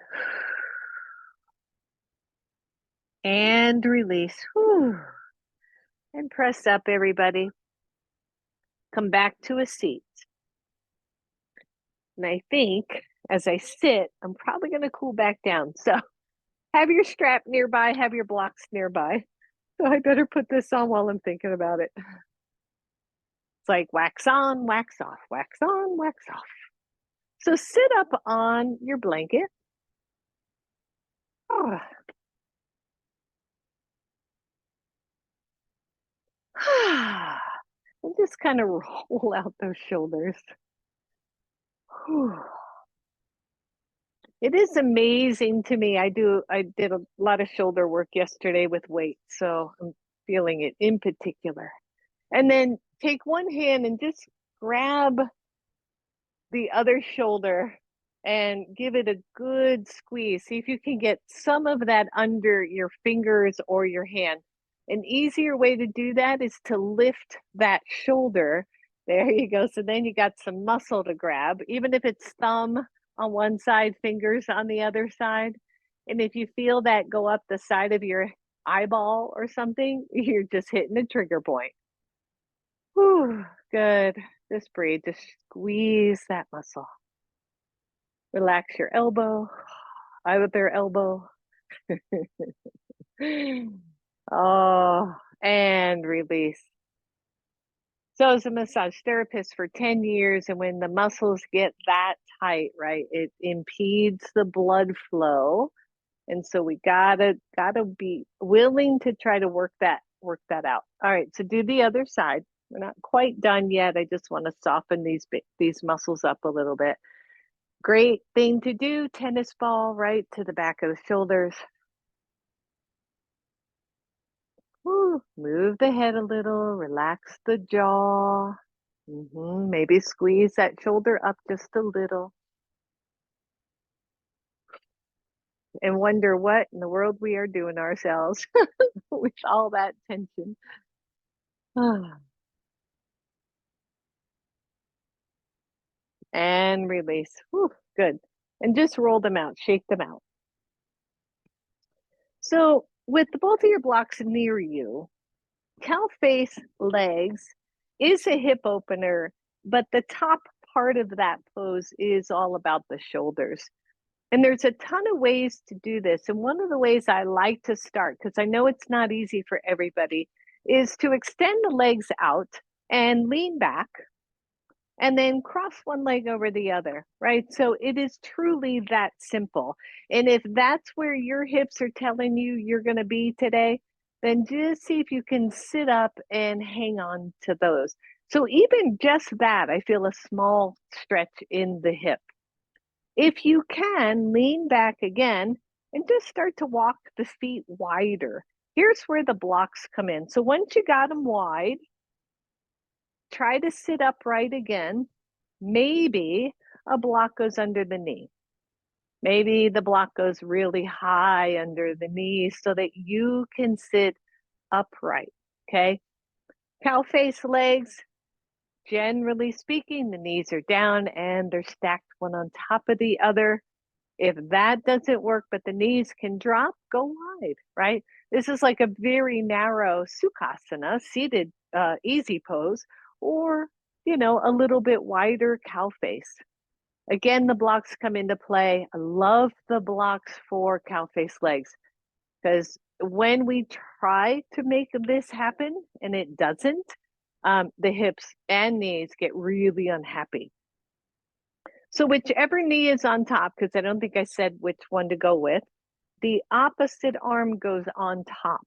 And release. Whew. And press up, everybody. Come back to a seat. And I think as I sit, I'm probably going to cool back down. So have your strap nearby, have your blocks nearby. So I better put this on while I'm thinking about it. It's like wax on, wax off, wax on, wax off. So sit up on your blanket. Oh. And just kind of roll out those shoulders. Whew. It is amazing to me. I did a lot of shoulder work yesterday with weights, so I'm feeling it in particular. And then take one hand and just grab the other shoulder and give it a good squeeze. See if you can get some of that under your fingers or your hand. An easier way to do that is to lift that shoulder. There you go. So then you got some muscle to grab, even if it's thumb on one side, fingers on the other side. And if you feel that go up the side of your eyeball or something, you're just hitting a trigger point. Whew, good. Just breathe. Just squeeze that muscle. Relax your elbow, either elbow. Oh, and release. So as a massage therapist for 10 years, and when the muscles get that tight, right, it impedes the blood flow. And so we gotta be willing to try to work that out. All right, so do the other side. We're not quite done yet. I just want to soften these muscles up a little bit. Great thing to do, tennis ball right to the back of the shoulders. Woo, move the head a little, relax the jaw. Maybe squeeze that shoulder up just a little. And wonder what in the world we are doing ourselves with all that tension. And release. Whew, good. And just roll them out, shake them out. So with both of your blocks near you, cow face legs is a hip opener, but the top part of that pose is all about the shoulders. And there's a ton of ways to do this. And one of the ways I like to start, because I know it's not easy for everybody, is to extend the legs out and lean back and then cross one leg over the other, right? So it is truly that simple. And if that's where your hips are telling you you're going to be today, then just see if you can sit up and hang on to those. So even just that, I feel a small stretch in the hip. If you can, lean back again and just start to walk the feet wider. Here's where the blocks come in. So once you got them wide, try to sit upright again. Maybe a block goes under the knee. Maybe the block goes really high under the knee so that you can sit upright, okay? Cow face legs, generally speaking, the knees are down and they're stacked one on top of the other. If that doesn't work, but the knees can drop, go wide, right? This is like a very narrow sukhasana, seated easy pose, or, a little bit wider cow face. Again, the blocks come into play. I love the blocks for cow face legs because when we try to make this happen and it doesn't, the hips and knees get really unhappy. So whichever knee is on top, because I don't think I said which one to go with, the opposite arm goes on top.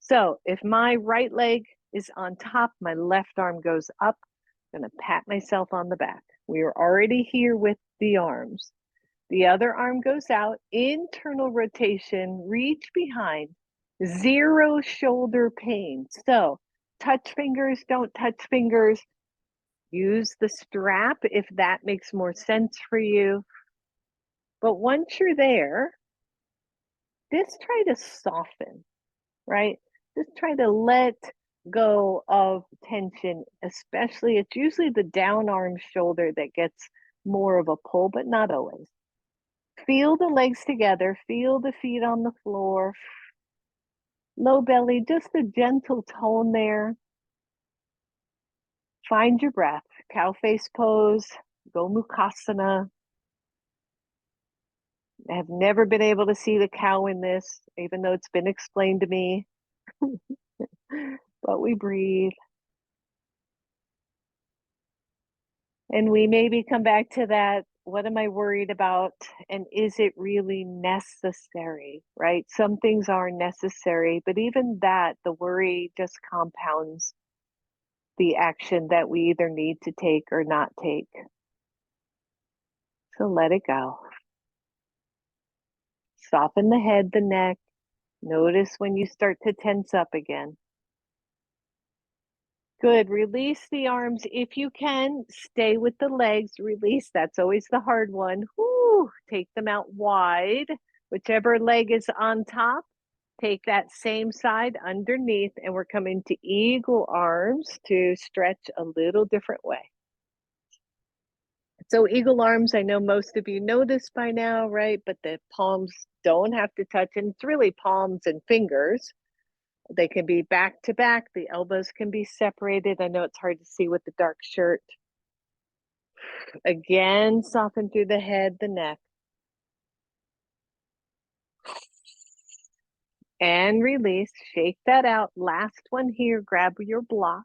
So if my right leg is on top, my left arm goes up. I'm going to pat myself on the back. We are already here with the arms. The other arm goes out, internal rotation, reach behind, 0 shoulder pain. So touch fingers, don't touch fingers. Use the strap if that makes more sense for you. But once you're there, just try to soften, right? Just try to let go of tension, especially it's usually the down arm shoulder that gets more of a pull, but not always. Feel the legs together, feel the feet on the floor, low belly, just a gentle tone there. Find your breath, cow face pose, Gomukhasana. I have never been able to see the cow in this, even though it's been explained to me. But we breathe. And we maybe come back to that. What am I worried about? And is it really necessary, right? Some things are necessary, but even that, the worry just compounds the action that we either need to take or not take. So let it go. Soften the head, the neck. Notice when you start to tense up again. Good. Release the arms. If you can, stay with the legs. Release. That's always the hard one. Whoo, take them out wide. Whichever leg is on top, take that same side underneath, and we're coming to eagle arms to stretch a little different way. So eagle arms, I know most of you know this by now, right? But the palms don't have to touch, and it's really palms and fingers. They can be back to back. The elbows can be separated. I know it's hard to see with the dark shirt. Again, soften through the head, the neck. And release. Shake that out. Last one here. Grab your block.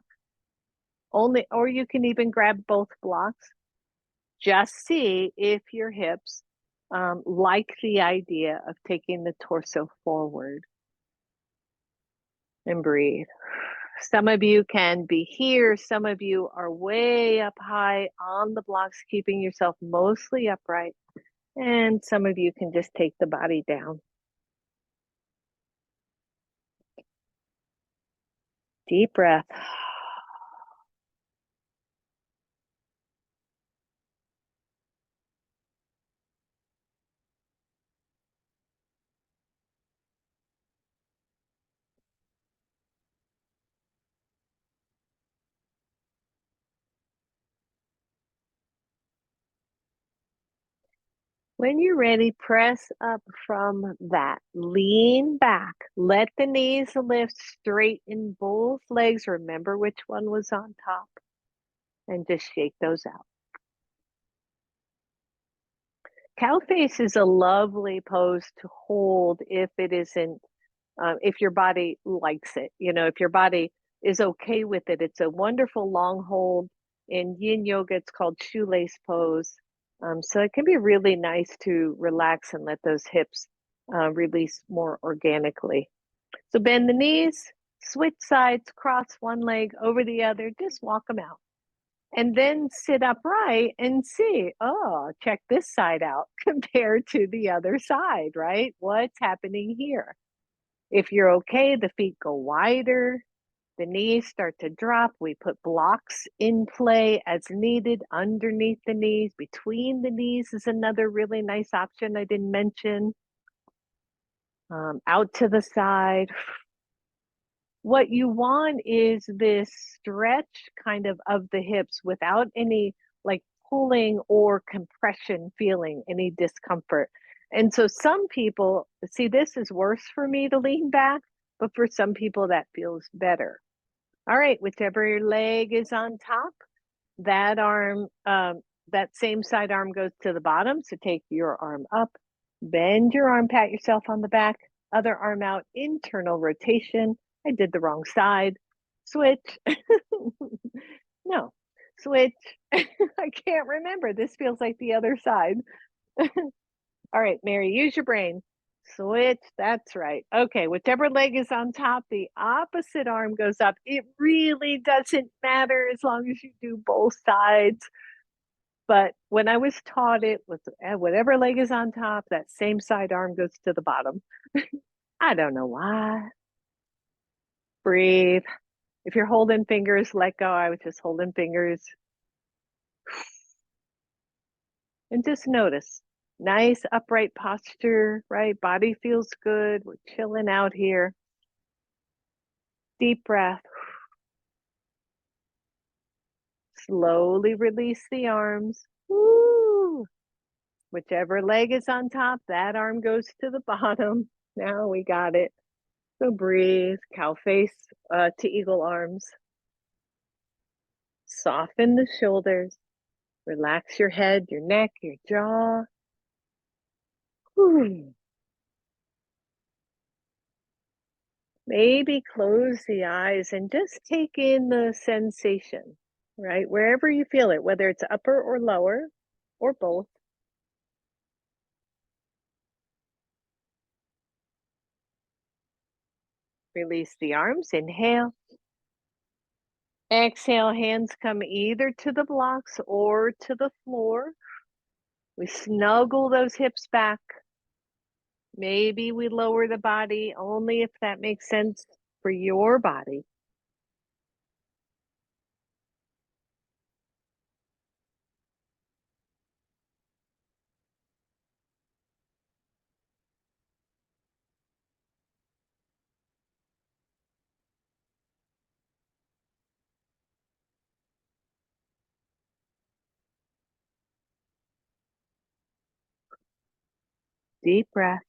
Or you can even grab both blocks. Just see if your hips like the idea of taking the torso forward. And breathe. Some of you can be here. Some of you are way up high on the blocks, keeping yourself mostly upright. And some of you can just take the body down. Deep breath. When you're ready, press up from that. Lean back. Let the knees lift, straighten both legs. Remember which one was on top. And just shake those out. Cow face is a lovely pose to hold if it isn't, if your body likes it. You know, if your body is okay with it, it's a wonderful long hold. In yin yoga, it's called shoelace pose. So it can be really nice to relax and let those hips release more organically. So bend the knees, switch sides, cross one leg over the other, just walk them out. And then sit upright and see, oh, check this side out compared to the other side, right? What's happening here? If you're okay, the feet go wider, the knees start to drop. We put blocks in play as needed underneath the knees. Between the knees is another really nice option I didn't mention. Out to the side. What you want is this stretch kind of the hips without any like pulling or compression feeling, any discomfort. And so some people see this is worse for me to lean back, but for some people that feels better. All right, whichever leg is on top, that arm, that same side arm goes to the bottom. So take your arm up, bend your arm, pat yourself on the back, other arm out, internal rotation. I did the wrong side. Switch. No, switch. I can't remember. This feels like the other side. All right, Mary, use your brain. Switch. That's right. Okay, whichever leg is on top, the opposite arm goes up. It really doesn't matter as long as you do both sides. But when I was taught it with whatever leg is on top, that same side arm goes to the bottom. I don't know why. Breathe. If you're holding fingers, let go. I was just holding fingers. And just notice. Nice upright posture, right? Body feels good. We're chilling out here. Deep breath. Slowly release the arms. Woo! Whichever leg is on top, that arm goes to the bottom. Now we got it. So breathe, cow face to eagle arms. Soften the shoulders. Relax your head, your neck, your jaw. Whew. Maybe close the eyes and just take in the sensation, right? Wherever you feel it, whether it's upper or lower or both. Release the arms. Inhale. Exhale, hands come either to the blocks or to the floor. We snuggle those hips back. Maybe we lower the body only if that makes sense for your body. Deep breath.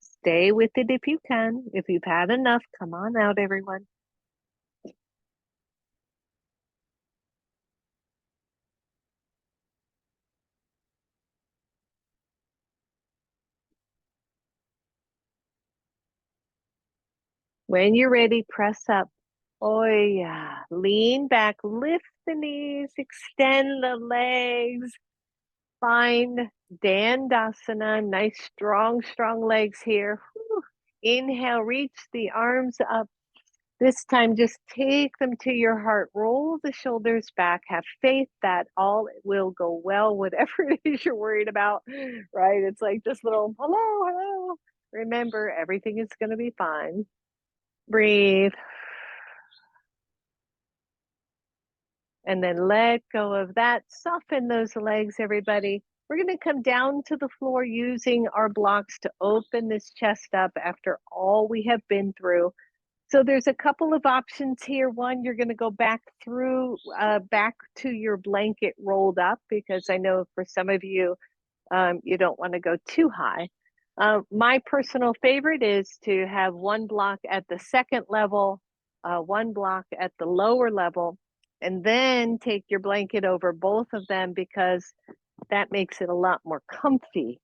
Stay with it if you can. If you've had enough, come on out, everyone. When you're ready, press up. Oh, yeah. Lean back, lift the knees, extend the legs. Find Dandasana. Nice, strong, strong legs here. Whew. Inhale, reach the arms up. This time, just take them to your heart. Roll the shoulders back. Have faith that all will go well, whatever it is you're worried about, right? It's like this little hello, hello. Remember, everything is going to be fine. Breathe. And then let go of that. Soften those legs, everybody. We're going to come down to the floor using our blocks to open this chest up after all we have been through. So there's a couple of options here. One, you're going to go back to your blanket rolled up, because I know for some of you, you don't want to go too high. My personal favorite is to have one block at the second level, one block at the lower level, and then take your blanket over both of them, because that makes it a lot more comfy.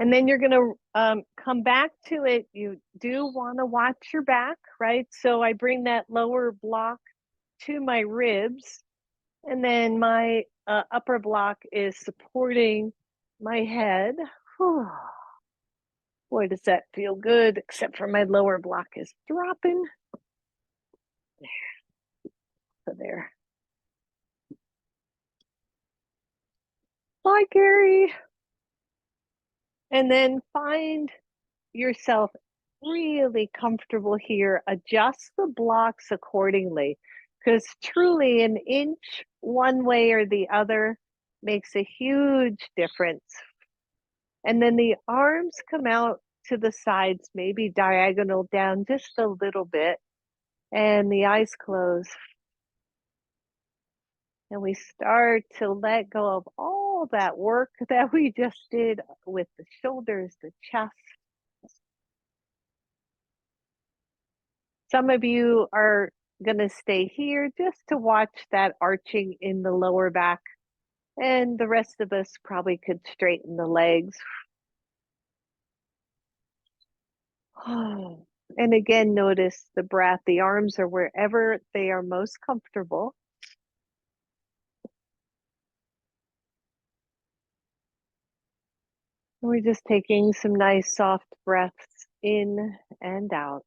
And then you're going to come back to it. You do want to watch your back, right? So I bring that lower block to my ribs, and then my upper block is supporting my head. Whew. Boy, does that feel good, except for my lower block is dropping. So there. Bye, Gary. And then find yourself really comfortable here. Adjust the blocks accordingly, because truly an inch one way or the other makes a huge difference. And then the arms come out to the sides, maybe diagonal down just a little bit, and the eyes close. And we start to let go of all that work that we just did with the shoulders, the chest. Some of you are going to stay here just to watch that arching in the lower back. And the rest of us probably could straighten the legs. And again, notice the breath. The arms are wherever they are most comfortable. We're just taking some nice soft breaths in and out.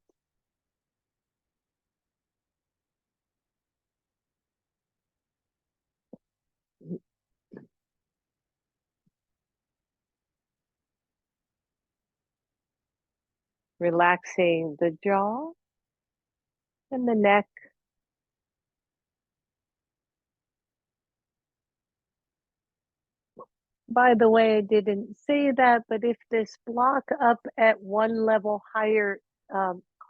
relaxing the jaw and the neck. By the way, I didn't say that, but if this block up at one level higher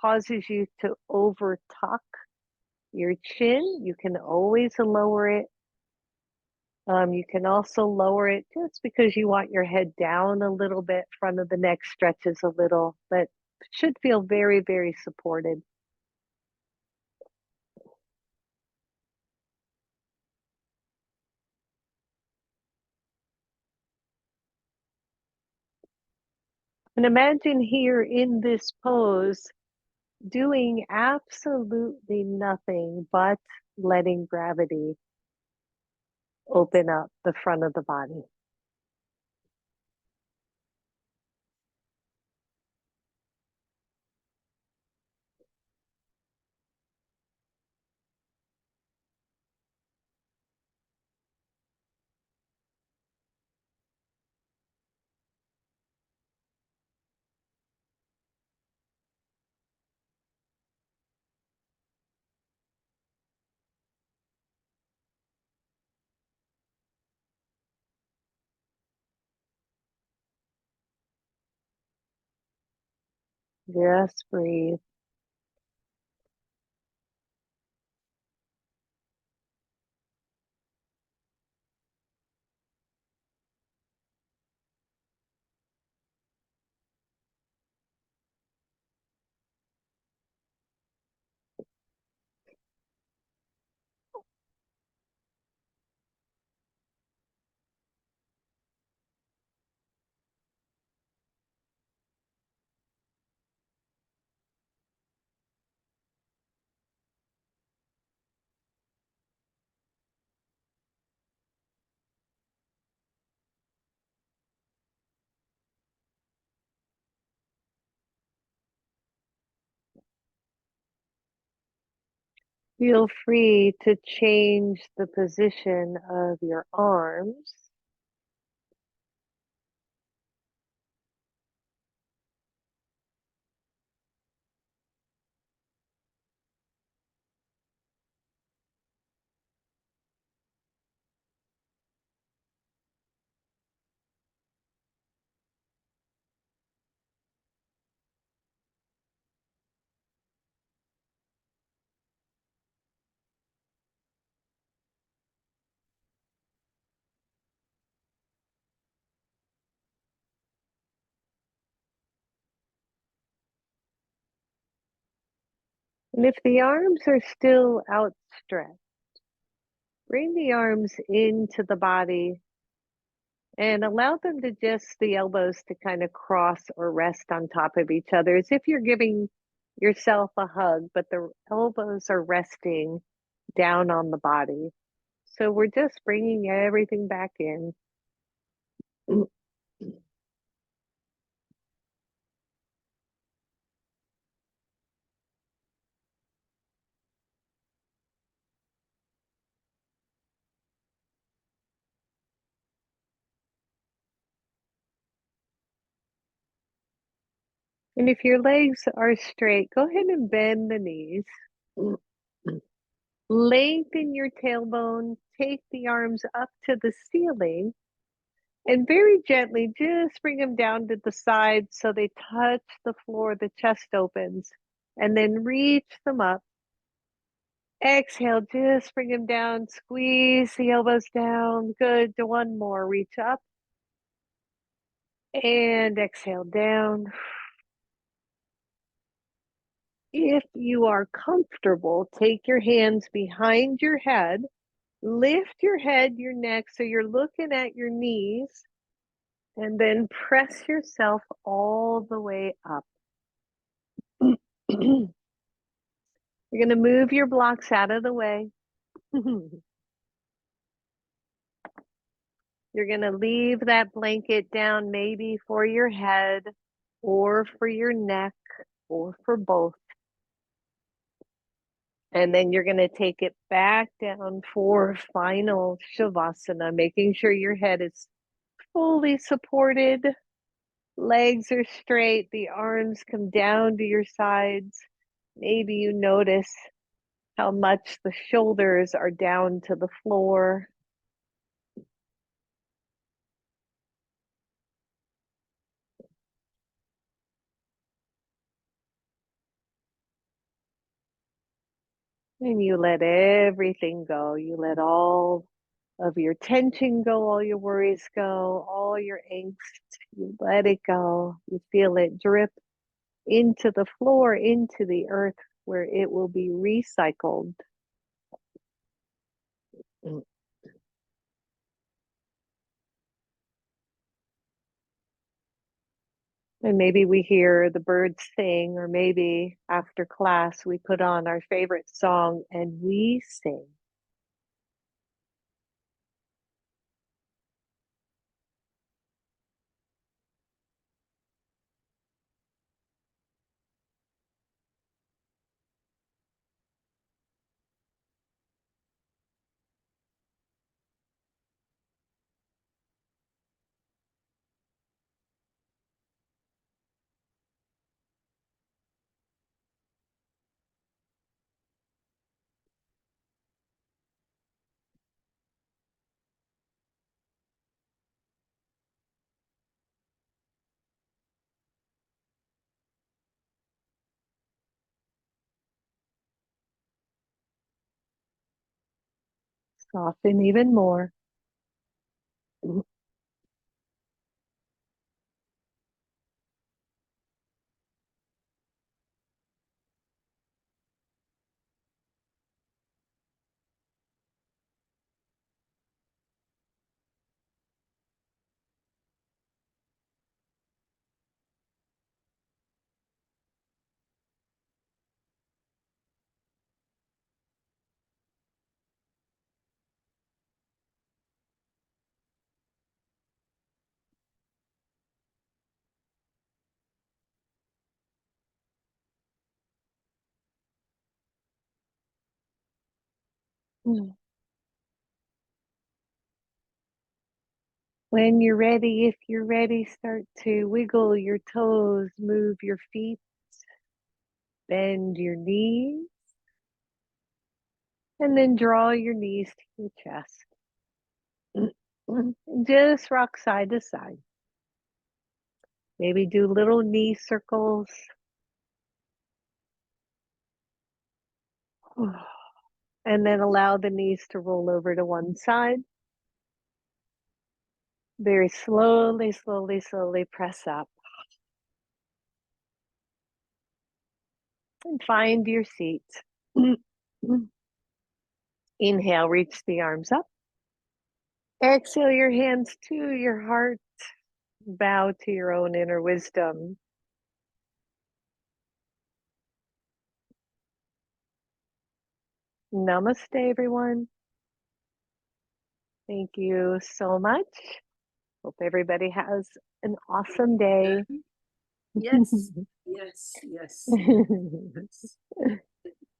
causes you to over tuck your chin, you can always lower it. You can also lower it just because you want your head down a little bit, front of the neck stretches a little, but should feel very, very supported. And imagine here in this pose, doing absolutely nothing but letting gravity open up the front of the body. Just breathe. Feel free to change the position of your arms. And if the arms are still outstretched, bring the arms into the body and allow them to just the elbows to kind of cross or rest on top of each other as if you're giving yourself a hug, but the elbows are resting down on the body. So we're just bringing everything back in. And if your legs are straight, go ahead and bend the knees. Lengthen your tailbone, take the arms up to the ceiling, and very gently just bring them down to the side so they touch the floor, the chest opens, and then reach them up. Exhale, just bring them down, squeeze the elbows down. Good. One more, reach up and exhale down. If you are comfortable, take your hands behind your head, lift your head, your neck, so you're looking at your knees, and then press yourself all the way up. You're going to move your blocks out of the way. You're going to leave that blanket down maybe for your head or for your neck or for both. And then you're going to take it back down for final Shavasana, making sure your head is fully supported, Legs are straight, the arms come down to your sides. Maybe you notice how much the shoulders are down to the floor. And you let everything go. You let all of your tension go, all your worries go, all your angst. You let it go. You feel it drip into the floor, into the earth, where it will be recycled. And maybe we hear the birds sing, or maybe after class we put on our favorite song and we sing. Soften even more. When you're ready, if you're ready, start to wiggle your toes, move your feet, bend your knees, and then draw your knees to your chest. Just rock side to side. Maybe do little knee circles. And then allow the knees to roll over to one side. Very slowly, slowly, slowly press up. And find your seat. Inhale, reach the arms up. Exhale your hands to your heart. Bow to your own inner wisdom. Namaste, everyone. Thank you so much. Hope everybody has an awesome day. Yes, yes, yes, yes.